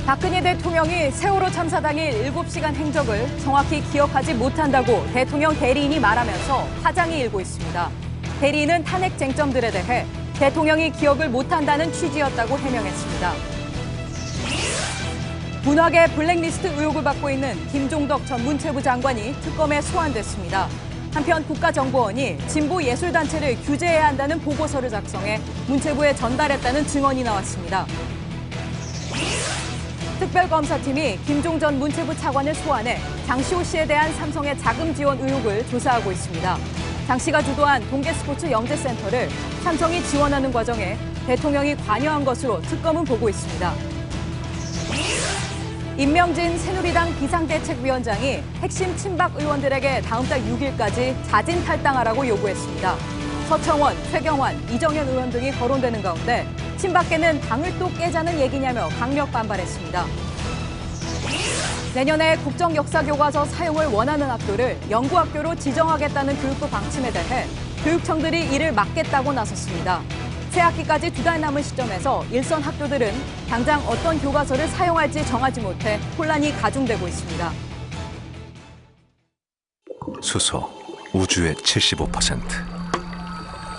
박근혜 대통령이 세월호 참사 당일 7시간 행적을 정확히 기억하지 못한다고 대통령 대리인이 말하면서 파장이 일고 있습니다. 대리인은 탄핵 쟁점들에 대해 대통령이 기억을 못한다는 취지였다고 해명했습니다. 문학의 블랙리스트 의혹을 받고 있는 김종덕 전 문체부 장관이 특검에 소환됐습니다. 한편 국가정보원이 진보 예술단체를 규제해야 한다는 보고서를 작성해 문체부에 전달했다는 증언이 나왔습니다. 특별검사팀이 김종 전 문체부 차관을 소환해 장시호 씨에 대한 삼성의 자금 지원 의혹을 조사하고 있습니다. 장 씨가 주도한 동계스포츠 영재센터를 삼성이 지원하는 과정에 대통령이 관여한 것으로 특검은 보고 있습니다. 임명진 새누리당 비상대책위원장이 핵심 친박 의원들에게 다음 달 6일까지 자진 탈당하라고 요구했습니다. 서청원, 최경환, 이정현 의원 등이 거론되는 가운데 친박계는 당을 또 깨자는 얘기냐며 강력 반발했습니다. 내년에 국정역사교과서 사용을 원하는 학교를 연구학교로 지정하겠다는 교육부 방침에 대해 교육청들이 이를 막겠다고 나섰습니다. 새학기까지 2달 남은 시점에서 일선 학교들은 당장 어떤 교과서를 사용할지 정하지 못해 혼란이 가중되고 있습니다. 수소, 우주의 75%.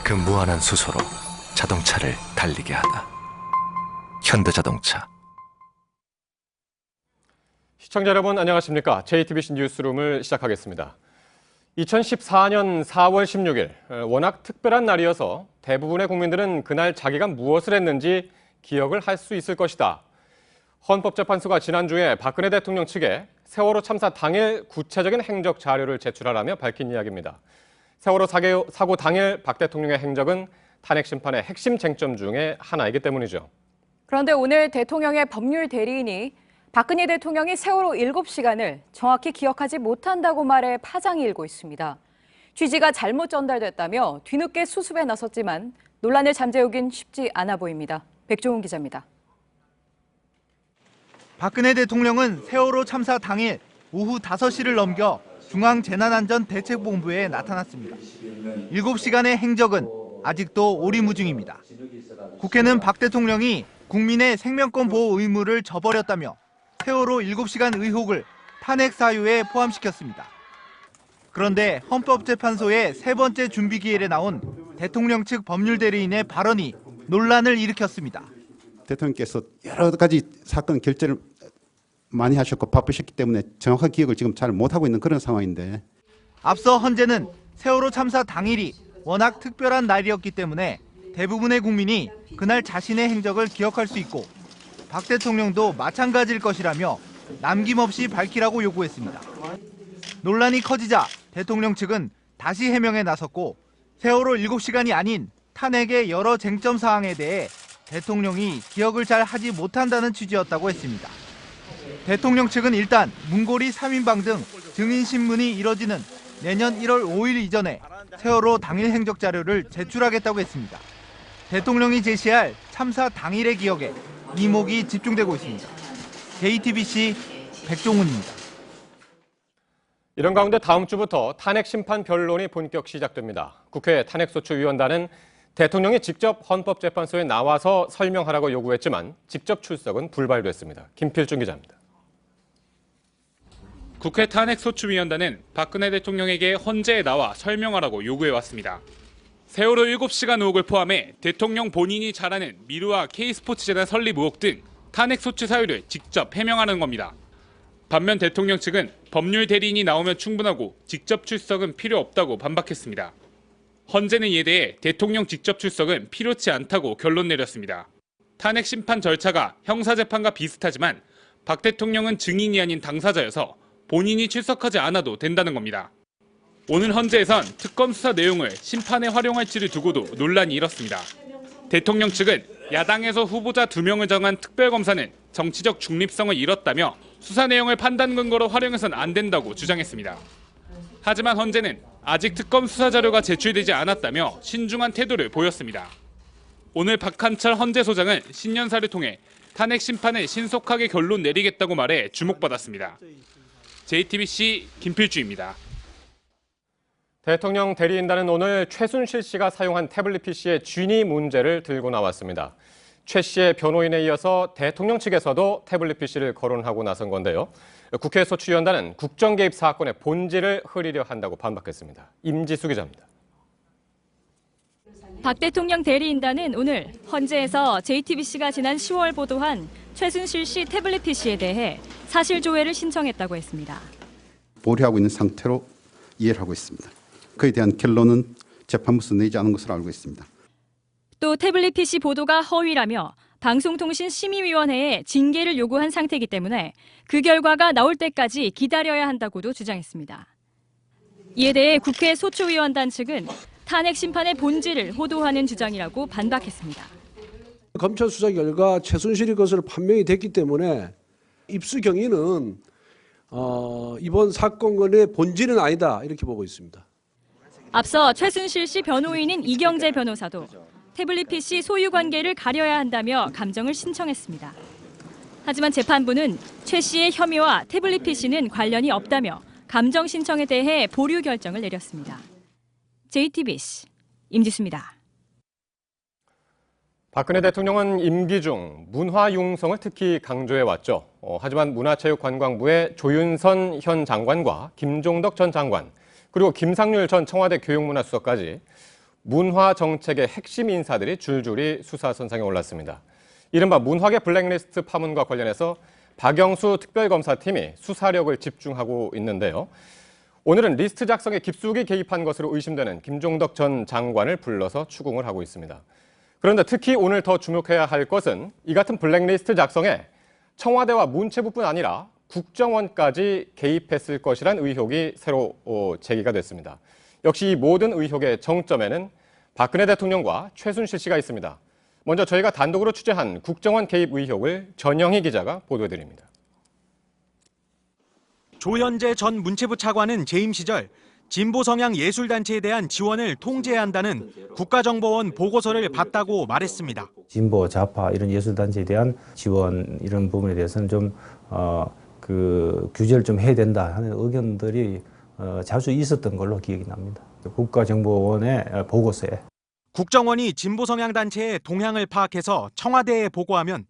그 무한한 수소로 자동차를 달리게 하다. 현대자동차. 시청자 여러분 안녕하십니까? JTBC 뉴스룸을 시작하겠습니다. 2014년 4월 16일, 워낙 특별한 날이어서 대부분의 국민들은 그날 자기가 무엇을 했는지 기억을 할 수 있을 것이다. 헌법재판소가 지난주에 박근혜 대통령 측에 세월호 참사 당일 구체적인 행적 자료를 제출하라며 밝힌 이야기입니다. 세월호 사고 당일 박 대통령의 행적은 탄핵 심판의 핵심 쟁점 중에 하나이기 때문이죠. 그런데 오늘 대통령의 법률 대리인이 박근혜 대통령이 세월호 7시간을 정확히 기억하지 못한다고 말해 파장이 일고 있습니다. 취지가 잘못 전달됐다며 뒤늦게 수습에 나섰지만 논란을 잠재우긴 쉽지 않아 보입니다. 백종훈 기자입니다. 박근혜 대통령은 세월호 참사 당일 오후 5시를 넘겨 중앙재난안전대책본부에 나타났습니다. 7시간의 행적은 아직도 오리무중입니다. 국회는 박 대통령이 국민의 생명권 보호 의무를 저버렸다며 세월호 7시간 의혹을 탄핵 사유에 포함시켰습니다. 그런데 헌법재판소의 세 번째 준비기일에 나온 대통령 측 법률대리인의 발언이 논란을 일으켰습니다. 대통령께서 여러 가지 사건 결재를 많이 하셨고 바쁘셨기 때문에 정확한 기억을 지금 잘 못하고 있는 그런 상황인데. 앞서 헌재는 세월호 참사 당일이 워낙 특별한 날이었기 때문에 대부분의 국민이 그날 자신의 행적을 기억할 수 있고 박 대통령도 마찬가지일 것이라며 남김없이 밝히라고 요구했습니다. 논란이 커지자 대통령 측은 다시 해명에 나섰고 세월호 7시간이 아닌 탄핵의 여러 쟁점 사항에 대해 대통령이 기억을 잘 하지 못한다는 취지였다고 했습니다. 대통령 측은 일단 문고리 3인방 등 증인신문이 이뤄지는 내년 1월 5일 이전에 세월호 당일 행적 자료를 제출하겠다고 했습니다. 대통령이 제시할 참사 당일의 기억에 이목이 집중되고 있습니다. JTBC 백종훈입니다. 이런 가운데 다음 주부터 탄핵 심판 변론이 본격 시작됩니다. 국회 탄핵소추위원단은 대통령이 직접 헌법재판소에 나와서 설명하라고 요구했지만 직접 출석은 불발됐습니다. 김필중 기자입니다. 국회 탄핵소추위원단은 박근혜 대통령에게 헌재에 나와 설명하라고 요구해왔습니다. 세월호 7시간 의혹을 포함해 대통령 본인이 잘 아는 미르와 K스포츠재단 설립 의혹 등 탄핵소추 사유를 직접 해명하는 겁니다. 반면 대통령 측은 법률 대리인이 나오면 충분하고 직접 출석은 필요 없다고 반박했습니다. 헌재는 이에 대해 대통령 직접 출석은 필요치 않다고 결론 내렸습니다. 탄핵 심판 절차가 형사재판과 비슷하지만 박 대통령은 증인이 아닌 당사자여서 본인이 출석하지 않아도 된다는 겁니다. 오늘 헌재에선 특검 수사 내용을 심판에 활용할지를 두고도 논란이 일었습니다. 대통령 측은 야당에서 후보자 2명을 정한 특별검사는 정치적 중립성을 잃었다며 수사 내용을 판단 근거로 활용해서는 안 된다고 주장했습니다. 하지만 헌재는 아직 특검 수사 자료가 제출되지 않았다며 신중한 태도를 보였습니다. 오늘 박한철 헌재소장은 신년사를 통해 탄핵 심판을 신속하게 결론 내리겠다고 말해 주목받았습니다. JTBC 김필주입니다. 대통령 대리인단은 오늘 최순실 씨가 사용한 태블릿 PC의 진위 문제를 들고 나왔습니다. 최 씨의 변호인에 이어서 대통령 측에서도 태블릿 PC를 거론하고 나선 건데요. 국회 소추위원단은 국정 개입 사건의 본질을 흐리려 한다고 반박했습니다. 임지수 기자입니다. 박 대통령 대리인단은 오늘 헌재에서 JTBC가 지난 10월 보도한 최순실 씨 태블릿 PC에 대해 사실 조회를 신청했다고 했습니다. 보류하고 있는 상태로 이해를 하고 있습니다. 그에 대한 결론은 재판부에서 내지 않은 것으로 알고 있습니다. 또 태블릿 PC 보도가 허위라며 방송통신심의위원회에 징계를 요구한 상태이기 때문에 그 결과가 나올 때까지 기다려야 한다고도 주장했습니다. 이에 대해 국회 소추위원단 측은 탄핵 심판의 본질을 호도하는 주장이라고 반박했습니다. 검찰 수사 결과 최순실이 것으로 판명이 됐기 때문에 입수 경위는 이번 사건의 본질은 아니다 이렇게 보고 있습니다. 앞서 최순실 씨 변호인인 이경재 변호사도 태블릿 PC 소유 관계를 가려야 한다며 감정을 신청했습니다. 하지만 재판부는 최 씨의 혐의와 태블릿 PC는 관련이 없다며 감정 신청에 대해 보류 결정을 내렸습니다. JTBC 임지수입니다. 박근혜 대통령은 임기 중 문화 융성을 특히 강조해왔죠. 하지만 문화체육관광부의 조윤선 현 장관과 김종덕 전 장관, 그리고 김상률 전 청와대 교육문화수석까지 문화 정책의 핵심 인사들이 줄줄이 수사선상에 올랐습니다. 이른바 문화계 블랙리스트 파문과 관련해서 박영수 특별검사팀이 수사력을 집중하고 있는데요. 오늘은 리스트 작성에 깊숙이 개입한 것으로 의심되는 김종덕 전 장관을 불러서 추궁을 하고 있습니다. 그런데 특히 오늘 더 주목해야 할 것은 이 같은 블랙리스트 작성에 청와대와 문체부뿐 아니라 국정원까지 개입했을 것이란 의혹이 새로 제기가 됐습니다. 역시 이 모든 의혹의 정점에는 박근혜 대통령과 최순실 씨가 있습니다. 먼저 저희가 단독으로 취재한 국정원 개입 의혹을 전영희 기자가 보도해드립니다. 조현재 전 문체부 차관은 재임 시절 진보 성향 예술단체에 대한 지원을 통제해야 한다는 국가정보원 보고서를 봤다고 말했습니다. 진보, 좌파 이런 예술단체에 대한 지원 이런 부분에 대해서는 좀 규제를 좀 해야 된다 하는 의견들이 자주 있었던 걸로 기억이 납니다. 국가정보원의 보고서에. 국정원이 진보 성향 단체의 동향을 파악해서 청와대에 보고하면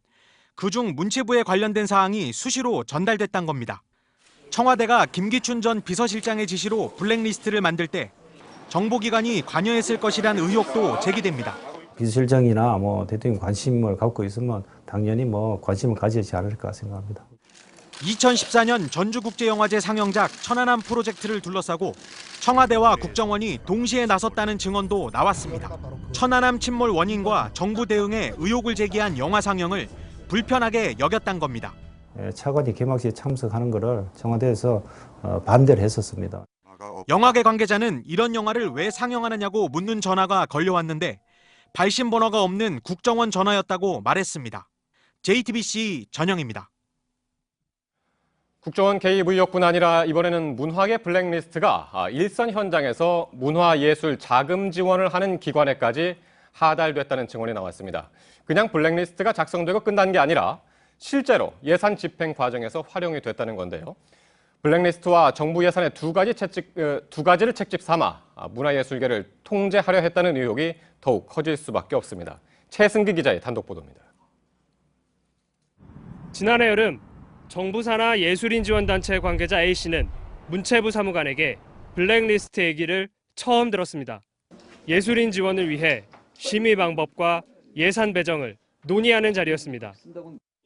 그중 문체부에 관련된 사항이 수시로 전달됐단 겁니다. 청와대가 김기춘 전 비서실장의 지시로 블랙리스트를 만들 때 정보기관이 관여했을 것이란 의혹도 제기됩니다. 비서실장이나 대통령 관심을 갖고 있으면 당연히 관심을 가지지 않을까 생각합니다. 2014년 전주국제영화제 상영작 천안함 프로젝트를 둘러싸고 청와대와 국정원이 동시에 나섰다는 증언도 나왔습니다. 천안함 침몰 원인과 정부 대응에 의혹을 제기한 영화 상영을 불편하게 여겼단 겁니다. 차관이 개막식에 참석하는 것을 청와대에서 반대를 했었습니다. 영화계 관계자는 이런 영화를 왜 상영하느냐고 묻는 전화가 걸려왔는데 발신 번호가 없는 국정원 전화였다고 말했습니다. JTBC 전영입니다. 국정원 개입 의혹뿐 아니라 이번에는 문화계 블랙리스트가 일선 현장에서 문화예술 자금 지원을 하는 기관에까지 하달됐다는 증언이 나왔습니다. 그냥 블랙리스트가 작성되고 끝난 게 아니라 실제로 예산 집행 과정에서 활용이 됐다는 건데요. 블랙리스트와 정부 예산의 두 가지를 책집 삼아 문화예술계를 통제하려 했다는 의혹이 더욱 커질 수밖에 없습니다. 최승기 기자의 단독 보도입니다. 지난해 여름 정부 산하 예술인 지원단체 관계자 A씨는 문체부 사무관에게 블랙리스트 얘기를 처음 들었습니다. 예술인 지원을 위해 심의 방법과 예산 배정을 논의하는 자리였습니다.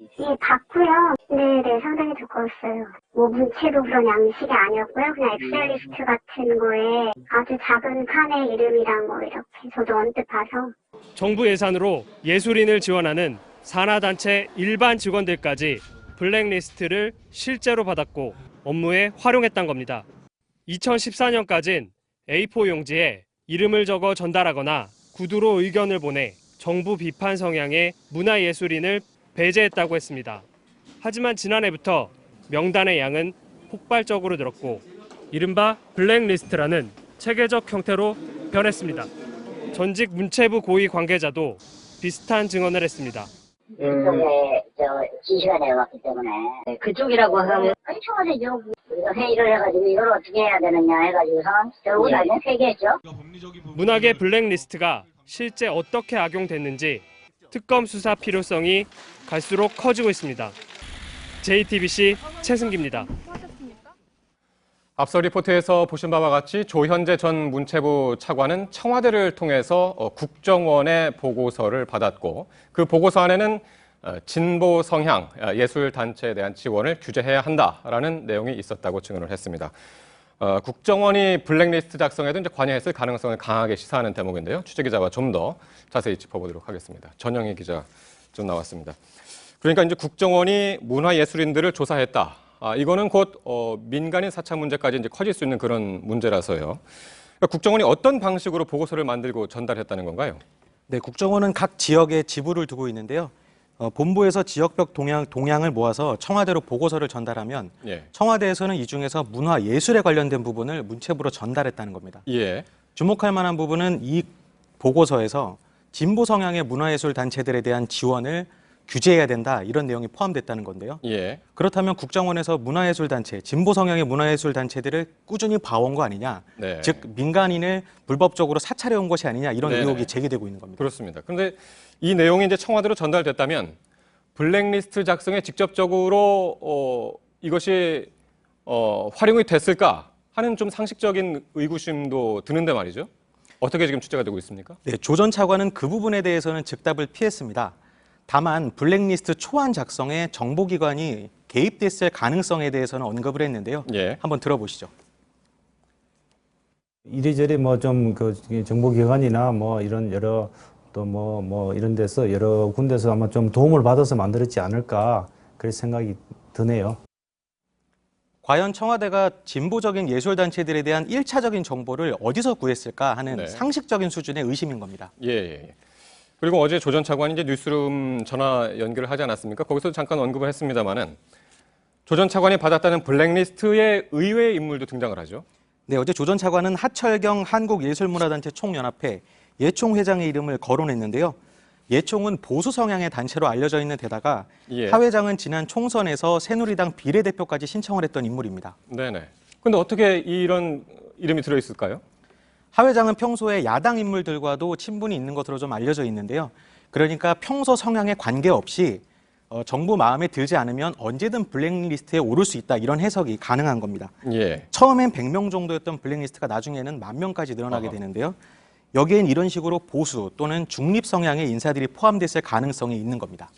예, 봤고요. 네, 상당히 두꺼웠어요. 문체부 그런 양식이 아니었고요. 그냥 엑셀리스트 같은 거에 아주 작은 칸의 이름이랑 이렇게 저도 언뜻 봐서. 정부 예산으로 예술인을 지원하는 산하단체 일반 직원들까지 블랙리스트를 실제로 받았고 업무에 활용했던 겁니다. 2014년까진 A4 용지에 이름을 적어 전달하거나 구두로 의견을 보내 정부 비판 성향의 문화예술인을 배제했다고 했습니다. 하지만 지난해부터 명단의 양은 폭발적으로 늘었고 이른바 블랙리스트라는 체계적 형태로 변했습니다. 전직 문체부 고위 관계자도 비슷한 증언을 했습니다. 그쪽에 지시가 내려왔기 때문에 그쪽이라고 하면 청와대죠. 우리가 회의를 해가지고 이걸 어떻게 해야 되느냐 해가지고서 결국 나중에 회개했죠. 문학의 블랙리스트가 실제 어떻게 악용됐는지 특검 수사 필요성이 갈수록 커지고 있습니다. JTBC 최승기입니다. 앞서 리포트에서 보신 바와 같이 조현재 전 문체부 차관은 청와대를 통해서 국정원의 보고서를 받았고 그 보고서 안에는 진보 성향 예술단체에 대한 지원을 규제해야 한다라는 내용이 있었다고 증언을 했습니다. 국정원이 블랙리스트 작성에도 이제 관여했을 가능성을 강하게 시사하는 대목인데요. 취재기자와 좀 더 자세히 짚어보도록 하겠습니다. 전영희 기자 좀 나왔습니다. 그러니까 이제 국정원이 문화예술인들을 조사했다. 이거는 곧 민간인 사찰 문제까지 이제 커질 수 있는 그런 문제라서요. 그러니까 국정원이 어떤 방식으로 보고서를 만들고 전달했다는 건가요? 네, 국정원은 각 지역에 지부를 두고 있는데요. 본부에서 지역별 동향을 모아서 청와대로 보고서를 전달하면 청와대에서는 이 중에서 문화예술에 관련된 부분을 문체부로 전달했다는 겁니다. 주목할 만한 부분은 이 보고서에서 진보 성향의 문화예술 단체들에 대한 지원을 규제해야 된다 이런 내용이 포함됐다는 건데요. 그렇다면 국정원에서 문화예술단체, 진보 성향의 문화예술단체들을 꾸준히 봐온 거 아니냐, 즉 민간인을 불법적으로 사찰해온 것이 아니냐 이런 의혹이 제기되고 있는 겁니다. 그렇습니다. 그런데 이 내용이 이제 청와대로 전달됐다면 블랙리스트 작성에 직접적으로 이것이 활용이 됐을까 하는 좀 상식적인 의구심도 드는데 말이죠. 어떻게 지금 취재가 되고 있습니까? 네, 조 전 차관은 그 부분에 대해서는 즉답을 피했습니다. 다만 블랙리스트 초안 작성에 정보기관이 개입됐을 가능성에 대해서는 언급을 했는데요. 한번 들어보시죠. 이리저리 뭐 좀 그 정보기관이나 뭐 이런 여러 또 뭐 이런 데서 여러 군데서 아마 좀 도움을 받아서 만들었지 않을까 그런 생각이 드네요. 과연 청와대가 진보적인 예술단체들에 대한 1차적인 정보를 어디서 구했을까 하는 상식적인 수준의 의심인 겁니다. 그리고 어제 조 전 차관이 이제 뉴스룸 전화 연결을 하지 않았습니까? 거기서 잠깐 언급을 했습니다만은 조 전 차관이 받았다는 블랙리스트의 의외의 인물도 등장을 하죠. 네, 어제 조 전 차관은 하철경 한국예술문화단체 총연합회 예총 회장의 이름을 거론했는데요. 예총은 보수 성향의 단체로 알려져 있는 데다가 하 회장은 지난 총선에서 새누리당 비례대표까지 신청을 했던 인물입니다. 네네. 근데 어떻게 이런 이름이 들어있을까요? 하 회장은 평소에 야당 인물들과도 친분이 있는 것으로 좀 알려져 있는데요. 그러니까 평소 성향에 관계없이 정부 마음에 들지 않으면 언제든 블랙리스트에 오를 수 있다 이런 해석이 가능한 겁니다. 처음엔 100명 정도였던 블랙리스트가 나중에는 10,000명까지 늘어나게 되는데요. 여기엔 이런 식으로 보수 또는 중립 성향의 인사들이 포함됐을 가능성이 있는 겁니다.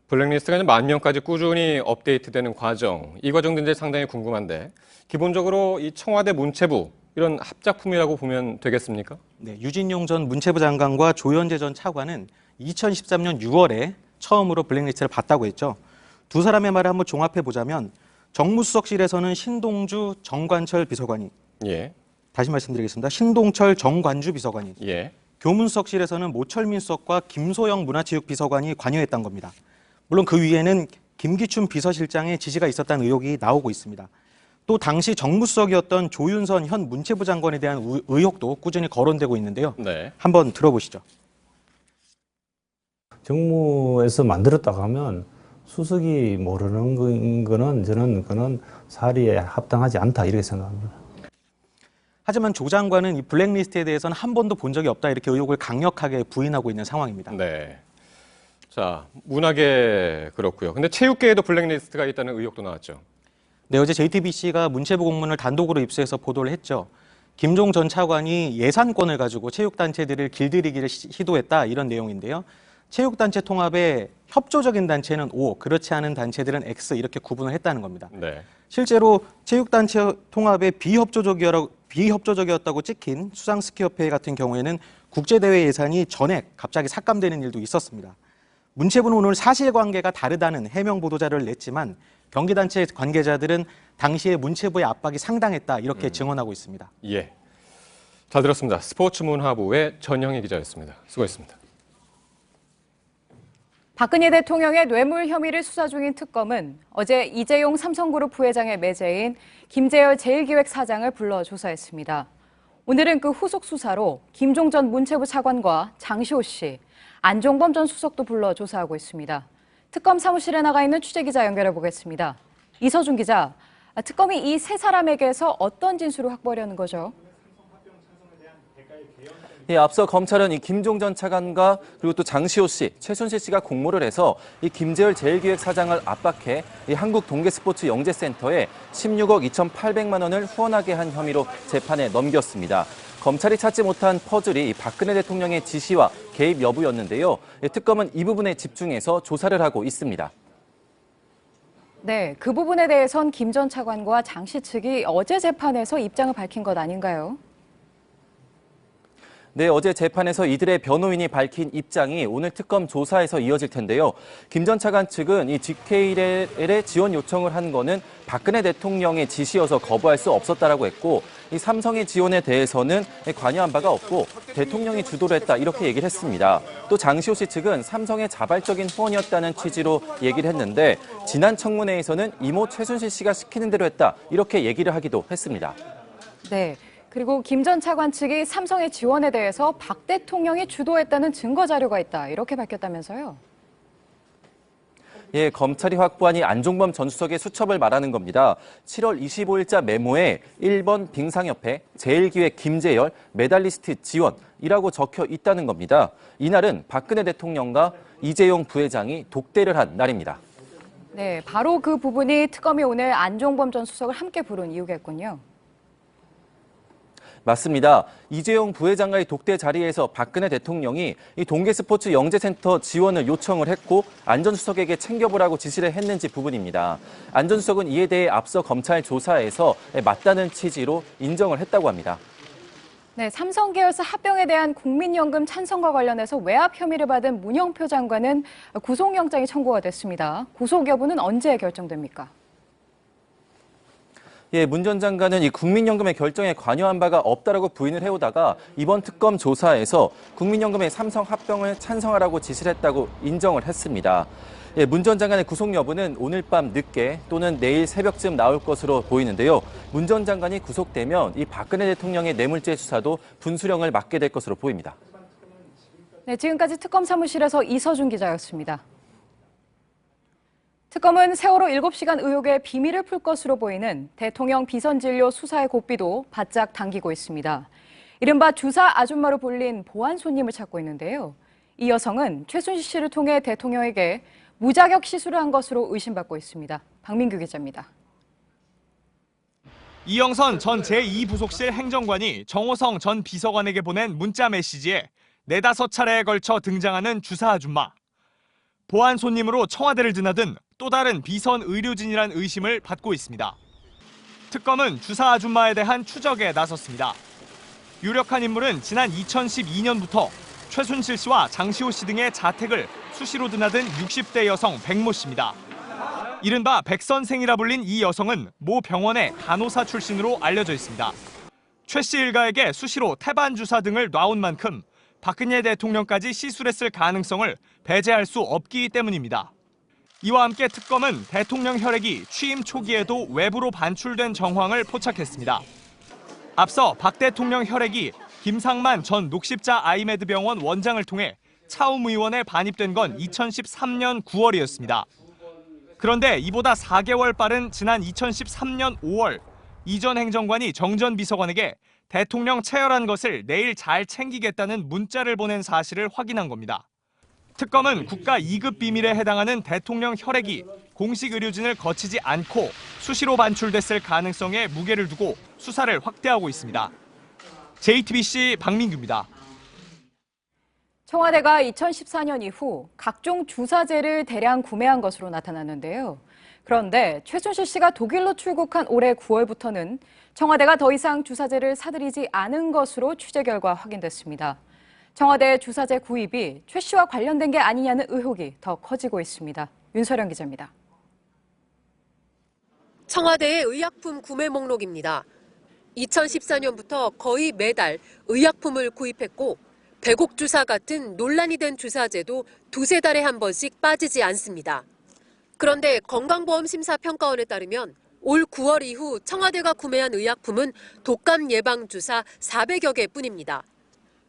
블랙리스트가 10,000명까지 꾸준히 업데이트되는 과정, 이 과정도 이제 상당히 궁금한데 기본적으로 이 청와대 문체부 이런 합작품이라고 보면 되겠습니까? 네, 유진용 전 문체부 장관과 조현재 전 차관은 2013년 6월에 처음으로 블랙리스트를 봤다고 했죠. 두 사람의 말을 한번 종합해 보자면 정무수석실에서는 신동주 정관철 비서관이 다시 말씀드리겠습니다. 신동철 정관주 비서관이 교문수석실에서는 모철민 수석과 김소영 문화체육비서관이 관여했던 겁니다. 물론 그 위에는 김기춘 비서실장의 지시가 있었다는 의혹이 나오고 있습니다. 또 당시 정무수석이었던 조윤선 현 문체부 장관에 대한 의혹도 꾸준히 거론되고 있는데요. 한번 들어보시죠. 정무에서 만들었다고 하면 수석이 모르는 거는 저는 그는 사리에 합당하지 않다 이렇게 생각합니다. 하지만 조 장관은 이 블랙리스트에 대해서는 한 번도 본 적이 없다 이렇게 의혹을 강력하게 부인하고 있는 상황입니다. 자, 문화계 그렇고요. 근데 체육계에도 블랙리스트가 있다는 의혹도 나왔죠. 네, 어제 JTBC가 문체부 공문을 단독으로 입수해서 보도를 했죠. 김종 전 차관이 예산권을 가지고 체육단체들을 길들이기를 시도했다 이런 내용인데요. 체육단체 통합에 협조적인 단체는 O, 그렇지 않은 단체들은 X 이렇게 구분을 했다는 겁니다. 실제로 체육단체 통합에 비협조적이었다고 찍힌 수상스키협회 같은 경우에는 국제대회 예산이 전액 갑자기 삭감되는 일도 있었습니다. 문체부는 오늘 사실관계가 다르다는 해명 보도자료를 냈지만 경기단체 관계자들은 당시에 문체부의 압박이 상당했다 이렇게 증언하고 있습니다. 잘 들었습니다. 스포츠문화부의 전영희 기자였습니다. 수고했습니다. 박근혜 대통령의 뇌물 혐의를 수사 중인 특검은 어제 이재용 삼성그룹 부회장의 매제인 김재열 제1기획사장을 불러 조사했습니다. 오늘은 그 후속 수사로 김종 전 문체부 차관과 장시호 씨, 안종범 전 수석도 불러 조사하고 있습니다. 특검 사무실에 나가 있는 취재기자 연결해 보겠습니다. 이서준 기자, 특검이 이 세 사람에게서 어떤 진술을 확보하려는 거죠? 앞서 검찰은 이 김종 전 차관과 그리고 또 장시호 씨, 최순실 씨가 공모를 해서 이 김재열 제1기획사장을 압박해 이 한국동계스포츠영재센터에 16억 2,800만 원을 후원하게 한 혐의로 재판에 넘겼습니다. 검찰이 찾지 못한 퍼즐이 박근혜 대통령의 지시와 개입 여부였는데요. 특검은 이 부분에 집중해서 조사를 하고 있습니다. 네, 그 부분에 대해선 김 전 차관과 장 씨 측이 어제 재판에서 입장을 밝힌 것 아닌가요? 네, 어제 재판에서 이들의 변호인이 밝힌 입장이 오늘 특검 조사에서 이어질 텐데요. 김 전 차관 측은 이 GKL에 지원 요청을 한 거는 박근혜 대통령의 지시여서 거부할 수 없었다라고 했고, 이 삼성의 지원에 대해서는 관여한 바가 없고 대통령이 주도를 했다 이렇게 얘기를 했습니다. 또 장시호 씨 측은 삼성의 자발적인 후원이었다는 취지로 얘기를 했는데 지난 청문회에서는 이모 최순실 씨가 시키는 대로 했다 이렇게 얘기를 하기도 했습니다. 네. 그리고 김 전 차관 측이 삼성의 지원에 대해서 박 대통령이 주도했다는 증거 자료가 있다 이렇게 밝혔다면서요? 예, 검찰이 확보한 이 안종범 전 수석의 수첩을 말하는 겁니다. 7월 25일자 메모에 1번 빙상협회, 제1기획 김재열, 메달리스트 지원이라고 적혀 있다는 겁니다. 이날은 박근혜 대통령과 이재용 부회장이 독대를 한 날입니다. 네, 바로 그 부분이 특검이 오늘 안종범 전 수석을 함께 부른 이유겠군요. 맞습니다. 이재용 부회장과의 독대 자리에서 박근혜 대통령이 이 동계스포츠 영재센터 지원을 요청을 했고 안 전 수석에게 챙겨보라고 지시를 했는지 부분입니다. 안 전 수석은 이에 대해 앞서 검찰 조사에서 맞다는 취지로 인정을 했다고 합니다. 네, 삼성 계열사 합병에 대한 국민연금 찬성과 관련해서 외압 혐의를 받은 문영표 장관은 구속영장이 청구가 됐습니다. 구속 여부는 언제 결정됩니까? 예, 문 전 장관은 이 국민연금의 결정에 관여한 바가 없다라고 부인을 해오다가 이번 특검 조사에서 국민연금의 삼성 합병을 찬성하라고 지시를 했다고 인정을 했습니다. 예, 문 전 장관의 구속 여부는 오늘 밤 늦게 또는 내일 새벽쯤 나올 것으로 보이는데요. 문 전 장관이 구속되면 이 박근혜 대통령의 뇌물죄 수사도 분수령을 맡게 될 것으로 보입니다. 네, 지금까지 특검 사무실에서 이서준 기자였습니다. 특검은 세월호 7시간 의혹의 비밀을 풀 것으로 보이는 대통령 비선진료 수사의 고삐도 바짝 당기고 있습니다. 이른바 주사 아줌마로 불린 보안 손님을 찾고 있는데요. 이 여성은 최순실 씨를 통해 대통령에게 무자격 시술을 한 것으로 의심받고 있습니다. 박민규 기자입니다. 이영선 전 제2부속실 행정관이 정호성 전 비서관에게 보낸 문자 메시지에 4-5차례에 걸쳐 등장하는 주사 아줌마. 보안 손님으로 청와대를 드나든 또 다른 비선 의료진이란 의심을 받고 있습니다. 특검은 주사 아줌마에 대한 추적에 나섰습니다. 유력한 인물은 지난 2012년부터 최순실 씨와 장시호 씨 등의 자택을 수시로 드나든 60대 여성 백모 씨입니다. 이른바 백선생이라 불린 이 여성은 모 병원의 간호사 출신으로 알려져 있습니다. 최 씨 일가에게 수시로 태반 주사 등을 놔온 만큼 박근혜 대통령까지 시술했을 가능성을 배제할 수 없기 때문입니다. 이와 함께 특검은 대통령 혈액이 취임 초기에도 외부로 반출된 정황을 포착했습니다. 앞서 박 대통령 혈액이 김상만 전 녹십자 아이메드 병원 원장을 통해 차움 의원에 반입된 건 2013년 9월이었습니다. 그런데 이보다 4개월 빠른 지난 2013년 5월 이 전 행정관이 정 전 비서관에게 대통령 체열한 것을 내일 잘 챙기겠다는 문자를 보낸 사실을 확인한 겁니다. 특검은 국가 2급 비밀에 해당하는 대통령 혈액이 공식 의료진을 거치지 않고 수시로 반출됐을 가능성에 무게를 두고 수사를 확대하고 있습니다. JTBC 박민규입니다. 청와대가 2014년 이후 각종 주사제를 대량 구매한 것으로 나타났는데요. 그런데 최순실 씨가 독일로 출국한 올해 9월부터는 청와대가 더 이상 주사제를 사들이지 않은 것으로 취재 결과 확인됐습니다. 청와대 주사제 구입이 최 씨와 관련된 게 아니냐는 의혹이 더 커지고 있습니다. 윤서령 기자입니다. 청와대의 의약품 구매 목록입니다. 2014년부터 거의 매달 의약품을 구입했고 배곡 주사 같은 논란이 된 주사제도 두세 달에 한 번씩 빠지지 않습니다. 그런데 건강보험심사평가원에 따르면 올 9월 이후 청와대가 구매한 의약품은 독감 예방 주사 400여 개뿐입니다.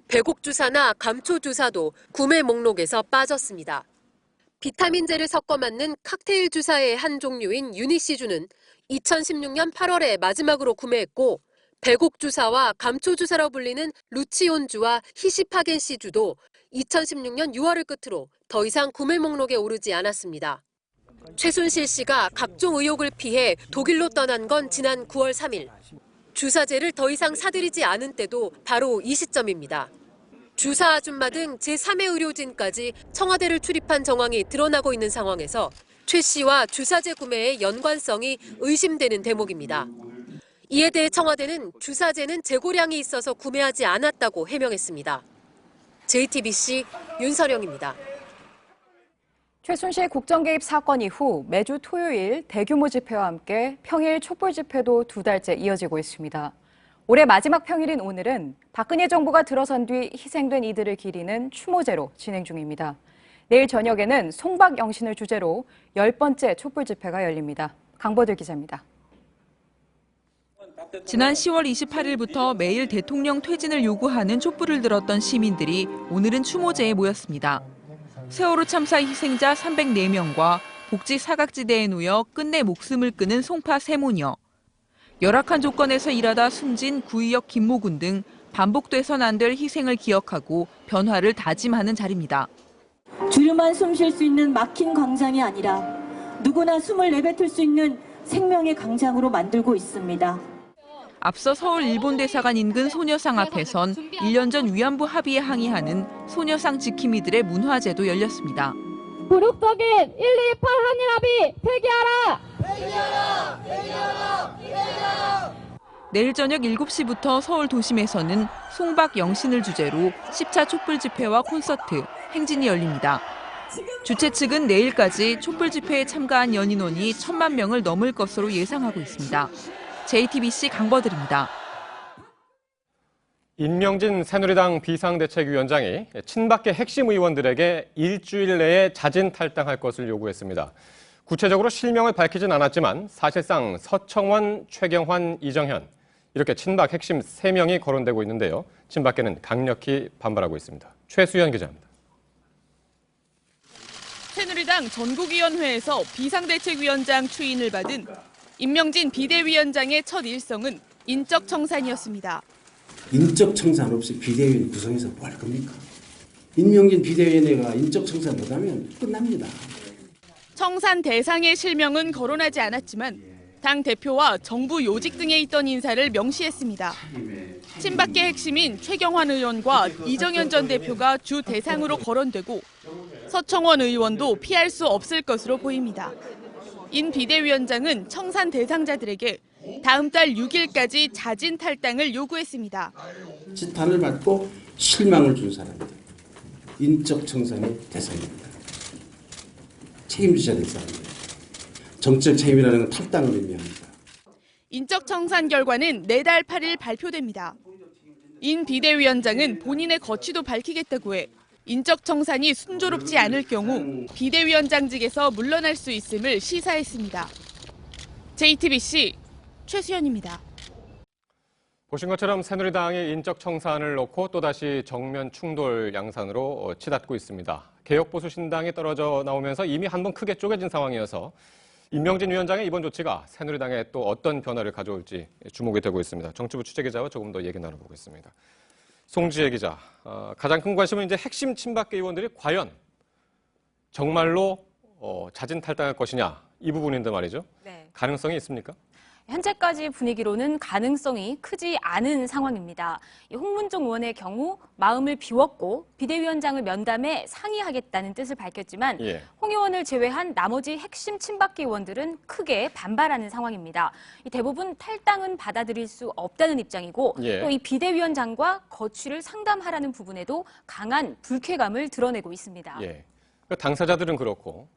배곡 주사나 감초 주사도 구매 목록에서 빠졌습니다. 비타민제를 섞어 맞는 칵테일 주사의 한 종류인 유니시주는 2016년 8월에 마지막으로 구매했고 배곡주사와 감초주사로 불리는 루치온주와 히시파겐시주도 2016년 6월을 끝으로 더 이상 구매 목록에 오르지 않았습니다. 최순실 씨가 각종 의혹을 피해 독일로 떠난 건 지난 9월 3일. 주사제를 더 이상 사들이지 않은 때도 바로 이 시점입니다. 주사 아줌마 등 제3의 의료진까지 청와대를 출입한 정황이 드러나고 있는 상황에서 최 씨와 주사제 구매의 연관성이 의심되는 대목입니다. 이에 대해 청와대는 주사제는 재고량이 있어서 구매하지 않았다고 해명했습니다. JTBC 윤서령입니다. 최순실 국정 개입 사건 이후 매주 토요일 대규모 집회와 함께 평일 촛불 집회도 2달째 이어지고 있습니다. 올해 마지막 평일인 오늘은 박근혜 정부가 들어선 뒤 희생된 이들을 기리는 추모제로 진행 중입니다. 내일 저녁에는 송박 영신을 주제로 10번째 촛불 집회가 열립니다. 강보들 기자입니다. 지난 10월 28일부터 매일 대통령 퇴진을 요구하는 촛불을 들었던 시민들이 오늘은 추모제에 모였습니다. 세월호 참사 희생자 304명과 복지 사각지대에 놓여 끝내 목숨을 끊은 송파 세모녀, 열악한 조건에서 일하다 숨진 구의역 김모군 등 반복돼선 안 될 희생을 기억하고 변화를 다짐하는 자리입니다. 주류만 숨 쉴 수 있는 막힌 광장이 아니라 누구나 숨을 내뱉을 수 있는 생명의 광장으로 만들고 있습니다. 앞서 서울 일본대사관 인근 소녀상 앞에선 1년 전 위안부 합의에 항의하는 소녀상 지킴이들의 문화제도 열렸습니다. 굴욕적인 128 한일 합의 폐기하라! 폐기하라! 폐기하라! 폐기하라! 내일 저녁 7시부터 서울 도심에서는 송박 영신을 주제로 10차 촛불 집회와 콘서트, 행진이 열립니다. 주최 측은 내일까지 촛불 집회에 참가한 연인원이 1,000만 명을 넘을 것으로 예상하고 있습니다. JTBC 강버들입니다. 임명진 새누리당 비상대책위원장이 친박계 핵심 의원들에게 일주일 내에 자진 탈당할 것을 요구했습니다. 구체적으로 실명을 밝히진 않았지만 사실상 서청원, 최경환, 이정현 이렇게 친박 핵심 3명이 거론되고 있는데요. 친박계는 강력히 반발하고 있습니다. 최수연 기자입니다. 새누리당 전국위원회에서 비상대책위원장 추인을 받은 임명진 비대위원장의 첫 일성은 인적 청산이었습니다. 인적 청산 없이 비대위원 구성해서 뭐 할 겁니까? 임명진 비대위원회가 인적 청산 못하면 끝납니다. 청산 대상의 실명은 거론하지 않았지만 당 대표와 정부 요직 등에 있던 인사를 명시했습니다. 친박계 핵심인 최경환 의원과 이정현 전 대표가 주 대상으로 거론되고 서청원 의원도 피할 수 없을 것으로 보입니다. 인 비대위원장은 청산 대상자들에게 다음 달 6일까지 자진 탈당을 요구했습니다. 지탄을 받고 실망을 준 사람들, 인적 청산의 대상입니다. 책임지셔야 될 사람들. 정책 책임이라는 건 탈당을 의미합니다. 인적 청산 결과는 내달 8일 발표됩니다. 인 비대위원장은 본인의 거취도 밝히겠다고 해 인적 청산이 순조롭지 않을 경우 비대위원장직에서 물러날 수 있음을 시사했습니다. JTBC 최수연입니다. 보신 것처럼 새누리당이 인적 청산을 놓고 또다시 정면 충돌 양상으로 치닫고 있습니다. 개혁보수신당이 떨어져 나오면서 이미 한번 크게 쪼개진 상황이어서 임명진 위원장의 이번 조치가 새누리당에 또 어떤 변화를 가져올지 주목이 되고 있습니다. 정치부 취재기자와 조금 더 얘기 나눠보겠습니다. 송지혜 기자, 가장 큰 관심은 이제 핵심 친박계 의원들이 과연 정말로 자진 탈당할 것이냐 이 부분인데 말이죠. 네. 가능성이 있습니까? 현재까지 분위기로는 가능성이 크지 않은 상황입니다. 홍문종 의원의 경우 마음을 비웠고 비대위원장을 면담해 상의하겠다는 뜻을 밝혔지만 홍 의원을 제외한 나머지 핵심 친박계 의원들은 크게 반발하는 상황입니다. 대부분 탈당은 받아들일 수 없다는 입장이고 또 이 비대위원장과 거취를 상담하라는 부분에도 강한 불쾌감을 드러내고 있습니다. 당사자들은 그렇고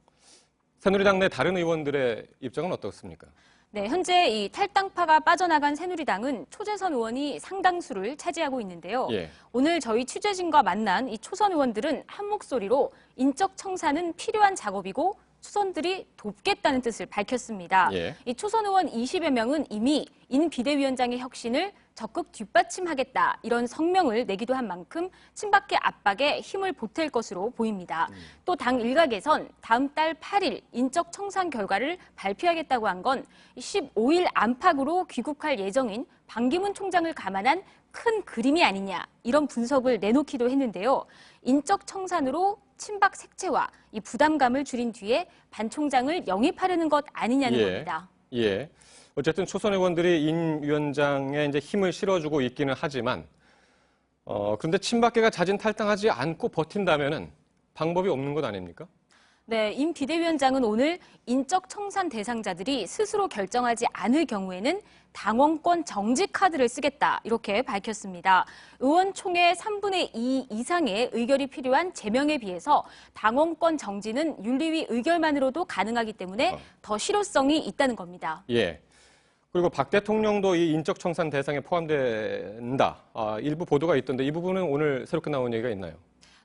새누리당 내 다른 의원들의 입장은 어떻습니까? 네, 현재 이 탈당파가 빠져나간 새누리당은 초재선 의원이 상당수를 차지하고 있는데요. 오늘 저희 취재진과 만난 이 초선 의원들은 한 목소리로 인적 청산은 필요한 작업이고 초선들이 돕겠다는 뜻을 밝혔습니다. 이 초선 의원 20여 명은 이미 인 비대위원장의 혁신을 적극 뒷받침하겠다 이런 성명을 내기도 한 만큼 친박계 압박에 힘을 보탤 것으로 보입니다. 또 당 일각에선 다음 달 8일 인적 청산 결과를 발표하겠다고 한 건 15일 안팎으로 귀국할 예정인 반기문 총장을 감안한 큰 그림이 아니냐 이런 분석을 내놓기도 했는데요. 인적 청산으로 친박 색채와 이 부담감을 줄인 뒤에 반 총장을 영입하려는 것 아니냐는 겁니다. 예. 어쨌든 초선 의원들이 임 위원장에 이제 힘을 실어주고 있기는 하지만 그런데 친박계가 자진 탈당하지 않고 버틴다면은 방법이 없는 것 아닙니까? 네, 임 비대위원장은 오늘 인적 청산 대상자들이 스스로 결정하지 않을 경우에는 당원권 정지 카드를 쓰겠다 이렇게 밝혔습니다. 의원총회 3분의 2 이상의 의결이 필요한 제명에 비해서 당원권 정지는 윤리위 의결만으로도 가능하기 때문에 더 실효성이 있다는 겁니다. 예. 그리고 박 대통령도 이 인적 청산 대상에 포함된다. 일부 보도가 있던데 이 부분은 오늘 새롭게 나온 얘기가 있나요?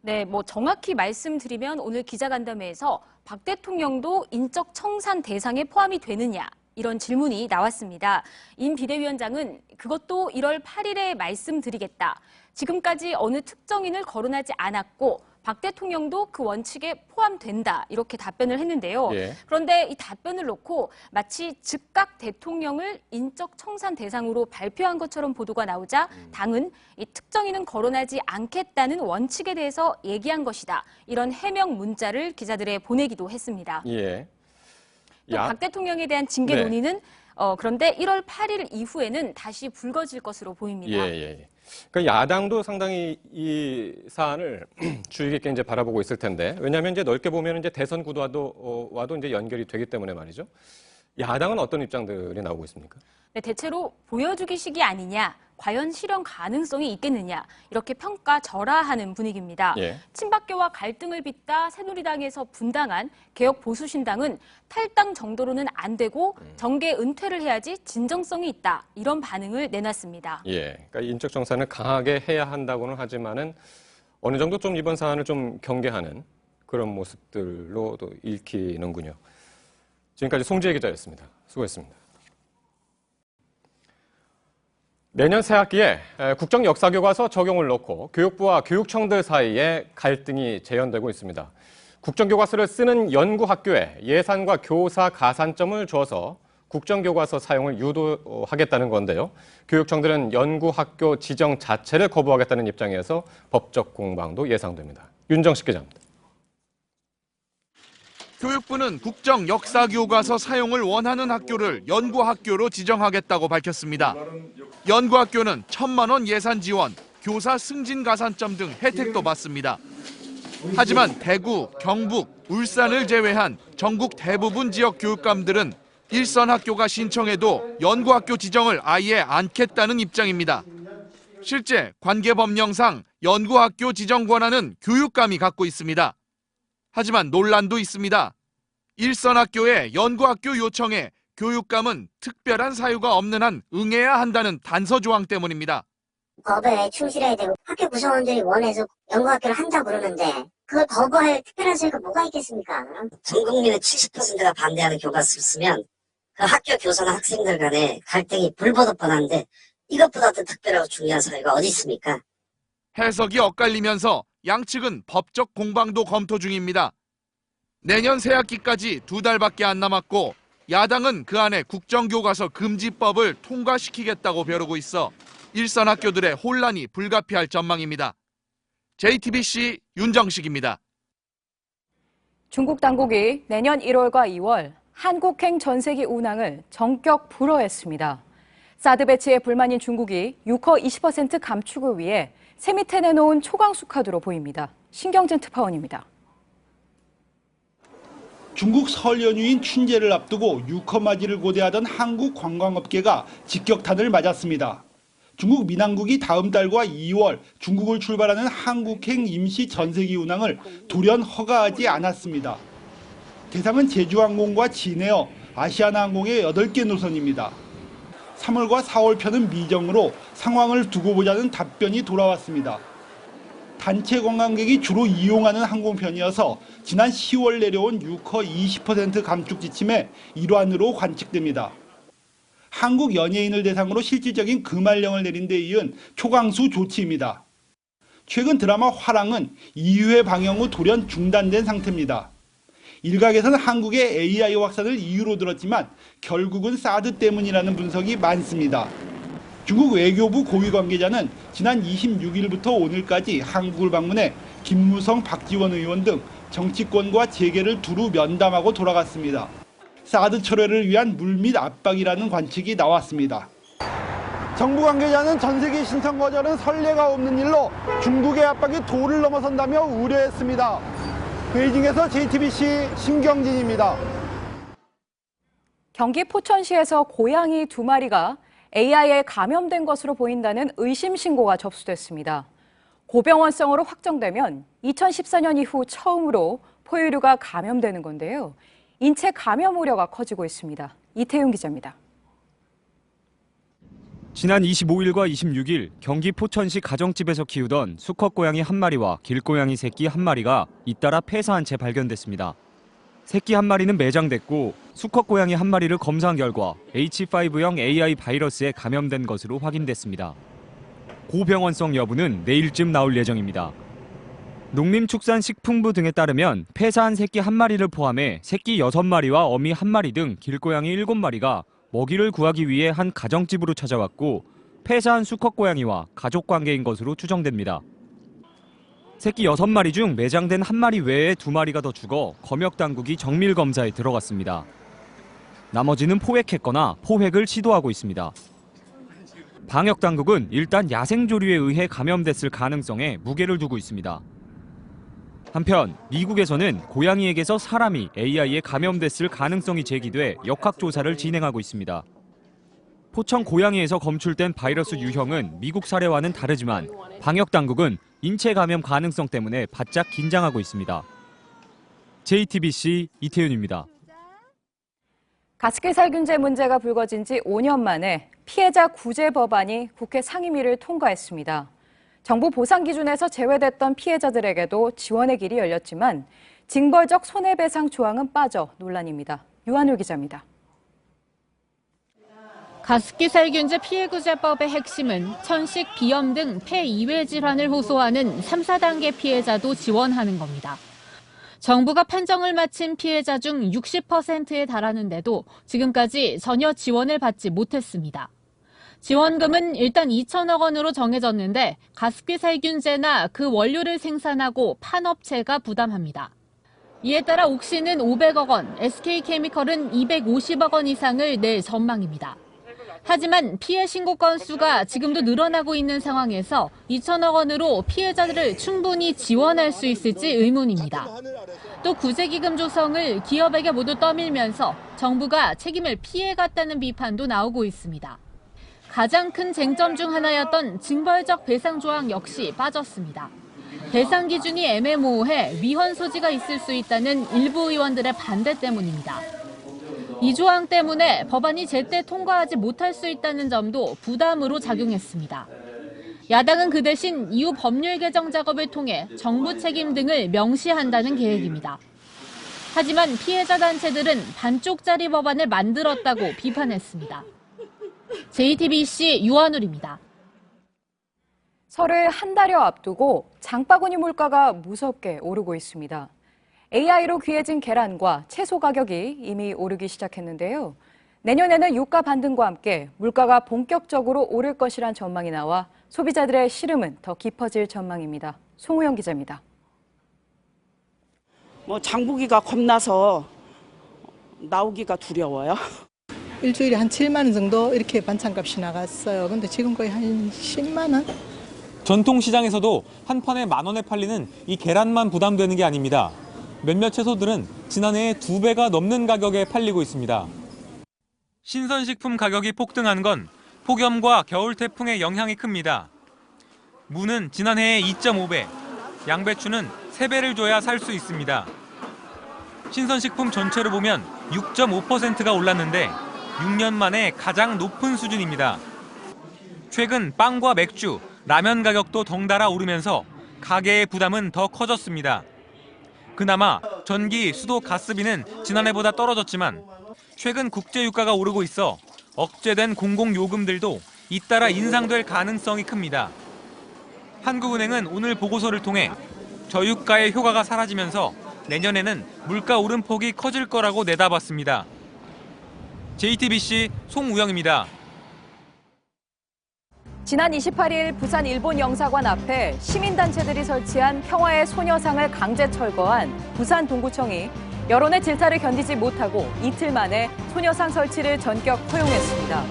네, 뭐 정확히 말씀드리면 오늘 기자간담회에서 박 대통령도 인적 청산 대상에 포함이 되느냐 이런 질문이 나왔습니다. 임 비대위원장은 그것도 1월 8일에 말씀드리겠다. 지금까지 어느 특정인을 거론하지 않았고 박 대통령도 그 원칙에 포함된다 이렇게 답변을 했는데요. 예. 그런데 이 답변을 놓고 마치 즉각 대통령을 인적 청산 대상으로 발표한 것처럼 보도가 나오자 당은 이 특정인은 거론하지 않겠다는 원칙에 대해서 얘기한 것이다. 이런 해명 문자를 기자들에 보내기도 했습니다. 예. 또 박 대통령에 대한 징계 네. 논의는 그런데 1월 8일 이후에는 다시 불거질 것으로 보입니다. 예. 그러니까 야당도 상당히 이 사안을 주의 깊게 이제 바라보고 있을 텐데 왜냐하면 이제 넓게 보면 이제 대선 구도와도 이제 연결이 되기 때문에 말이죠. 야당은 어떤 입장들이 나오고 있습니까? 네, 대체로 보여주기식이 아니냐, 과연 실현 가능성이 있겠느냐 이렇게 평가절하하는 분위기입니다. 예. 친박계와 갈등을 빚다 새누리당에서 분당한 개혁보수신당은 탈당 정도로는 안 되고 정계 은퇴를 해야지 진정성이 있다 이런 반응을 내놨습니다. 예. 그러니까 인적 청산을 강하게 해야 한다고는 하지만은 어느 정도 좀 이번 사안을 좀 경계하는 그런 모습들로도 읽히는군요. 지금까지 송지혜 기자였습니다. 수고했습니다. 내년 새학기에 국정역사교과서 적용을 놓고 교육부와 교육청들 사이에 갈등이 재현되고 있습니다. 국정교과서를 쓰는 연구학교에 예산과 교사 가산점을 줘서 국정교과서 사용을 유도하겠다는 건데요. 교육청들은 연구학교 지정 자체를 거부하겠다는 입장에서 법적 공방도 예상됩니다. 윤정식 기자입니다. 교육부는 국정 역사교과서 사용을 원하는 학교를 연구학교로 지정하겠다고 밝혔습니다. 연구학교는 1,000만 원 예산 지원, 교사 승진 가산점 등 혜택도 받습니다. 하지만 대구, 경북, 울산을 제외한 전국 대부분 지역 교육감들은 일선 학교가 신청해도 연구학교 지정을 아예 않겠다는 입장입니다. 실제 관계법령상 연구학교 지정 권한은 교육감이 갖고 있습니다. 하지만 논란도 있습니다. 일선 학교의 연구학교 요청에 교육감은 특별한 사유가 없는 한 응해야 한다는 단서 조항 때문입니다. 법에 충실해야 되고 학교 구성원들이 원해서 연구학교를 한다고 그러는데 그걸 거부할 특별한 사유가 뭐가 있겠습니까? 전 국민의 70%가 반대하는 교과서를 쓰면 그 학교 교사나 학생들 간에 갈등이 불보듯 뻔한데 이것보다 더 특별하고 중요한 사유가 어디 있습니까? 해석이 엇갈리면서 양측은 법적 공방도 검토 중입니다. 내년 새학기까지 2달밖에 안 남았고 야당은 그 안에 국정교과서 금지법을 통과시키겠다고 벼르고 있어 일선 학교들의 혼란이 불가피할 전망입니다. JTBC 윤정식입니다. 중국 당국이 내년 1월과 2월 한국행 전세기 운항을 전격 불허했습니다. 사드 배치에 불만인 중국이 유커 20% 감축을 위해 새 밑에 내놓은 초강수 카드로 보입니다. 신경진 특파원입니다. 중국 설 연휴인 춘제를 앞두고 유커 맞이를 고대하던 한국 관광업계가 직격탄을 맞았습니다. 중국 민항국이 다음 달과 2월 중국을 출발하는 한국행 임시 전세기 운항을 돌연 허가하지 않았습니다. 대상은 제주항공과 진에어, 아시아나항공의 8개 노선입니다. 3월과 4월 편은 미정으로 상황을 두고 보자는 답변이 돌아왔습니다. 단체 관광객이 주로 이용하는 항공편이어서 지난 10월 내려온 유커 20% 감축 지침의 일환으로 관측됩니다. 한국 연예인을 대상으로 실질적인 금할령을 내린 데 이은 초강수 조치입니다. 최근 드라마 화랑은 2회 방영 후 돌연 중단된 상태입니다. 일각에서는 한국의 AI 확산을 이유로 들었지만 결국은 사드 때문이라는 분석이 많습니다. 중국 외교부 고위 관계자는 지난 26일부터 오늘까지 한국을 방문해 김무성, 박지원 의원 등 정치권과 재계를 두루 면담하고 돌아갔습니다. 사드 철회를 위한 물밑 압박이라는 관측이 나왔습니다. 정부 관계자는 전 세계 신청 거절은 선례가 없는 일로 중국의 압박이 도를 넘어선다며 우려했습니다. 베이징에서 JTBC 신경진입니다. 경기 포천시에서 고양이 2마리가 AI에 감염된 것으로 보인다는 의심 신고가 접수됐습니다. 고병원성으로 확정되면 2014년 이후 처음으로 포유류가 감염되는 건데요. 인체 감염 우려가 커지고 있습니다. 이태윤 기자입니다. 지난 25일과 26일 경기 포천시 가정집에서 키우던 수컷 고양이 1마리와 길고양이 새끼 1마리가 잇따라 폐사한 채 발견됐습니다. 새끼 1마리는 매장됐고 수컷 고양이 1마리를 검사한 결과 H5형 AI 바이러스에 감염된 것으로 확인됐습니다. 고병원성 여부는 내일쯤 나올 예정입니다. 농림축산식품부 등에 따르면 폐사한 새끼 1마리를 포함해 새끼 6마리와 어미 1마리 등 길고양이 7마리가 먹이를 구하기 위해 한 가정집으로 찾아왔고 폐사한 수컷 고양이와 가족관계인 것으로 추정됩니다. 새끼 6마리 중 매장된 1마리 외에 2마리가 더 죽어 검역당국이 정밀검사에 들어갔습니다. 나머지는 포획했거나 포획을 시도하고 있습니다. 방역당국은 일단 야생조류에 의해 감염됐을 가능성에 무게를 두고 있습니다. 한편 미국에서는 고양이에게서 사람이 AI에 감염됐을 가능성이 제기돼 역학조사를 진행하고 있습니다. 포천 고양이에서 검출된 바이러스 유형은 미국 사례와는 다르지만 방역당국은 인체 감염 가능성 때문에 바짝 긴장하고 있습니다. JTBC 이태윤입니다. 가습기 살균제 문제가 불거진 지 5년 만에 피해자 구제 법안이 국회 상임위를 통과했습니다. 정부 보상 기준에서 제외됐던 피해자들에게도 지원의 길이 열렸지만 징벌적 손해배상 조항은 빠져 논란입니다. 유한율 기자입니다. 가습기 살균제 피해구제법의 핵심은 천식, 비염 등 폐 이외 질환을 호소하는 3, 4단계 피해자도 지원하는 겁니다. 정부가 판정을 마친 피해자 중 60%에 달하는데도 지금까지 전혀 지원을 받지 못했습니다. 지원금은 일단 2천억 원으로 정해졌는데 가습기 살균제나 그 원료를 생산하고 판 업체가 부담합니다. 이에 따라 옥시는 500억 원, SK케미컬은 250억 원 이상을 낼 전망입니다. 하지만 피해 신고 건수가 지금도 늘어나고 있는 상황에서 2천억 원으로 피해자들을 충분히 지원할 수 있을지 의문입니다. 또 구제기금 조성을 기업에게 모두 떠밀면서 정부가 책임을 피해갔다는 비판도 나오고 있습니다. 가장 큰 쟁점 중 하나였던 징벌적 배상 조항 역시 빠졌습니다. 배상 기준이 애매모호해 위헌 소지가 있을 수 있다는 일부 의원들의 반대 때문입니다. 이 조항 때문에 법안이 제때 통과하지 못할 수 있다는 점도 부담으로 작용했습니다. 야당은 그 대신 이후 법률 개정 작업을 통해 정부 책임 등을 명시한다는 계획입니다. 하지만 피해자 단체들은 반쪽짜리 법안을 만들었다고 비판했습니다. JTBC 유한울입니다. 설을 한 달여 앞두고 장바구니 물가가 무섭게 오르고 있습니다. AI로 귀해진 계란과 채소 가격이 이미 오르기 시작했는데요. 내년에는 유가 반등과 함께 물가가 본격적으로 오를 것이란 전망이 나와 소비자들의 시름은 더 깊어질 전망입니다. 송우영 기자입니다. 장보기가 겁나서 나오기가 두려워요. 일주일에 한 7만 원 정도 이렇게 반찬값이 나갔어요. 근데 지금 거의 한 10만 원? 전통시장에서도 한 판에 10,000원에 팔리는 이 계란만 부담되는 게 아닙니다. 몇몇 채소들은 지난해에 2배가 넘는 가격에 팔리고 있습니다. 신선식품 가격이 폭등한 건 폭염과 겨울 태풍의 영향이 큽니다. 무는 지난해에 2.5배, 양배추는 3배를 줘야 살 수 있습니다. 신선식품 전체로 보면 6.5%가 올랐는데 6년 만에 가장 높은 수준입니다. 최근 빵과 맥주, 라면 가격도 덩달아 오르면서 가게의 부담은 더 커졌습니다. 그나마 전기, 수도, 가스비는 지난해보다 떨어졌지만 최근 국제유가가 오르고 있어 억제된 공공요금들도 잇따라 인상될 가능성이 큽니다. 한국은행은 오늘 보고서를 통해 저유가의 효과가 사라지면서 내년에는 물가 오름폭이 커질 거라고 내다봤습니다. JTBC 송우영입니다. 지난 28일 부산 일본 영사관 앞에 시민단체들이 설치한 평화의 소녀상을 강제 철거한 부산 동구청이 여론의 질타를 견디지 못하고 이틀 만에 소녀상 설치를 전격 허용했습니다.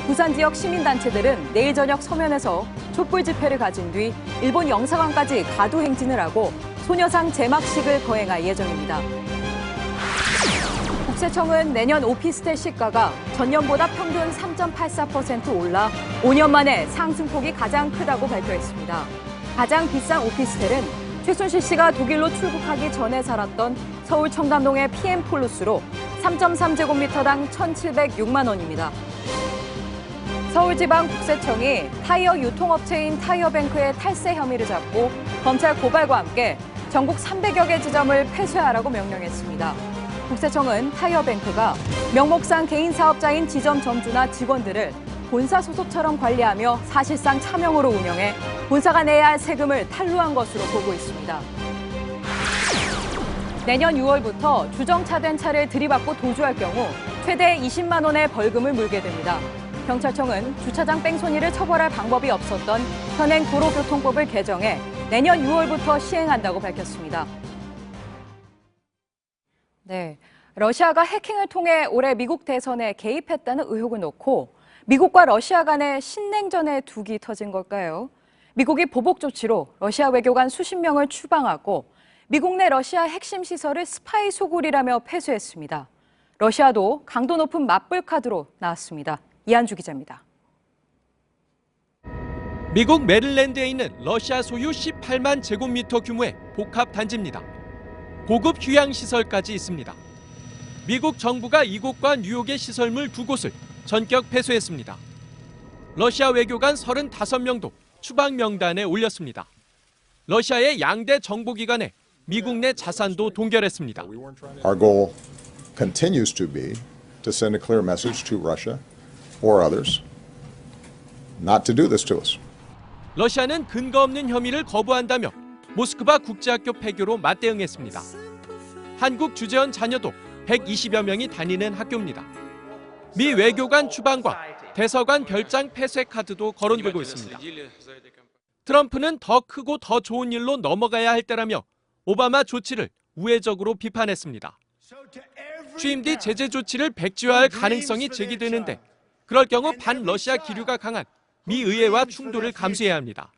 부산 지역 시민단체들은 내일 저녁 서면에서 촛불 집회를 가진 뒤 일본 영사관까지 가두 행진을 하고 소녀상 제막식을 거행할 예정입니다. 국세청은 내년 오피스텔 시가가 전년보다 평균 3.84% 올라 5년 만에 상승폭이 가장 크다고 발표했습니다. 가장 비싼 오피스텔은 최순실 씨가 독일로 출국하기 전에 살았던 서울 청담동의 PM폴루스로 3.3제곱미터당 1,706만 원입니다. 서울지방국세청이 타이어 유통업체인 타이어뱅크의 탈세 혐의를 잡고 검찰 고발과 함께 전국 300여 개 지점을 폐쇄하라고 명령했습니다. 국세청은 타이어뱅크가 명목상 개인 사업자인 지점 점주나 직원들을 본사 소속처럼 관리하며 사실상 차명으로 운영해 본사가 내야 할 세금을 탈루한 것으로 보고 있습니다. 내년 6월부터 주정차된 차를 들이받고 도주할 경우 최대 20만 원의 벌금을 물게 됩니다. 경찰청은 주차장 뺑소니를 처벌할 방법이 없었던 현행 도로교통법을 개정해 내년 6월부터 시행한다고 밝혔습니다. 네, 러시아가 해킹을 통해 올해 미국 대선에 개입했다는 의혹을 놓고 미국과 러시아 간의 신냉전의 둑이 터진 걸까요? 미국이 보복 조치로 러시아 외교관 수십 명을 추방하고 미국 내 러시아 핵심 시설을 스파이 소굴이라며 폐쇄했습니다. 러시아도 강도 높은 맞불 카드로 나왔습니다. 이한주 기자입니다. 미국 메릴랜드에 있는 러시아 소유 18만 제곱미터 규모의 복합 단지입니다. 고급 휴양시설까지 있습니다. 미국 정부가 이곳과 뉴욕의 시설물 2곳을 전격 폐쇄했습니다. 러시아 외교관 35명도 추방 명단에 올렸습니다. 러시아의 양대 정보기관에 미국 내 자산도 동결했습니다. Our goal continues to be to send a clear message to Russia or others not to do this to us. 러시아는 근거 없는 혐의를 거부한다며 모스크바 국제학교 폐교로 맞대응했습니다. 한국 주재원 자녀도 120여 명이 다니는 학교입니다. 미 외교관 추방과 대사관 별장 폐쇄 카드도 거론되고 있습니다. 트럼프는 더 크고 더 좋은 일로 넘어가야 할 때라며 오바마 조치를 우회적으로 비판했습니다. 취임 뒤 제재 조치를 백지화할 가능성이 제기되는데 그럴 경우 반러시아 기류가 강한 미 의회와 충돌을 감수해야 합니다.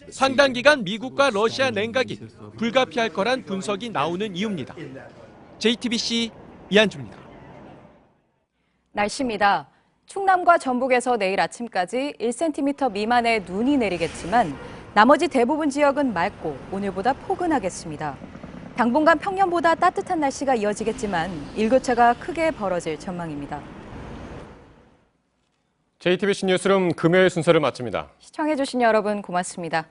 상당 기간 미국과 러시아 냉각이 불가피할 거란 분석이 나오는 이유입니다. JTBC 이한주입니다. 날씨입니다. 충남과 전북에서 내일 아침까지 1cm 미만의 눈이 내리겠지만 나머지 대부분 지역은 맑고 오늘보다 포근하겠습니다. 당분간 평년보다 따뜻한 날씨가 이어지겠지만 일교차가 크게 벌어질 전망입니다. JTBC 뉴스룸 금요일 순서를 마칩니다. 시청해주신 여러분 고맙습니다.